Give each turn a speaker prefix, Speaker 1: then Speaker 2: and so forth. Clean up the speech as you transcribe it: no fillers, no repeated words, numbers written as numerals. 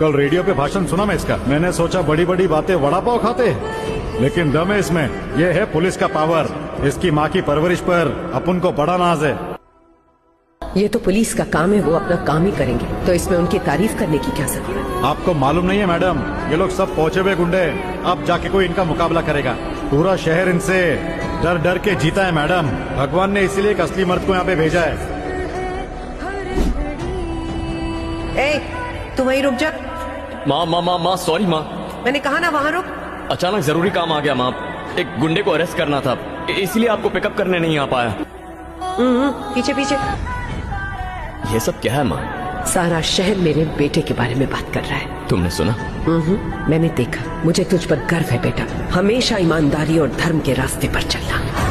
Speaker 1: कल रेडियो पे भाषण सुना मैं इसका। मैंने सोचा बड़ी बड़ी बातें वड़ा पाव खाते, लेकिन दम है इसमें। ये है पुलिस का पावर। इसकी माँ की परवरिश पर अपन को बड़ा नाज है।
Speaker 2: ये तो पुलिस का काम है, वो अपना काम ही करेंगे, तो इसमें उनकी तारीफ करने की क्या जरूरत।
Speaker 1: आपको मालूम नहीं है मैडम, ये लोग सब पहुंचे हुए गुंडे। अब जाके कोई इनका मुकाबला करेगा? पूरा शहर इनसे डर डर के जीता है मैडम। भगवान ने इसीलिए एक असली मर्द को यहाँ पे भेजा है।
Speaker 2: ए, तू वहीं रुक जा।
Speaker 3: माँ सॉरी माँ।
Speaker 2: मैंने कहा ना वहाँ रुक।
Speaker 3: अचानक जरूरी काम आ गया माँ, एक गुंडे को अरेस्ट करना था, इसलिए आपको पिकअप करने नहीं आ पाया।
Speaker 2: पीछे पीछे।
Speaker 3: ये सब क्या है माँ?
Speaker 2: सारा शहर मेरे बेटे के बारे में बात कर रहा है।
Speaker 3: तुमने सुना?
Speaker 2: मैंने देखा। मुझे तुझ पर गर्व है बेटा, हमेशा ईमानदारी और धर्म के रास्ते पर चलना।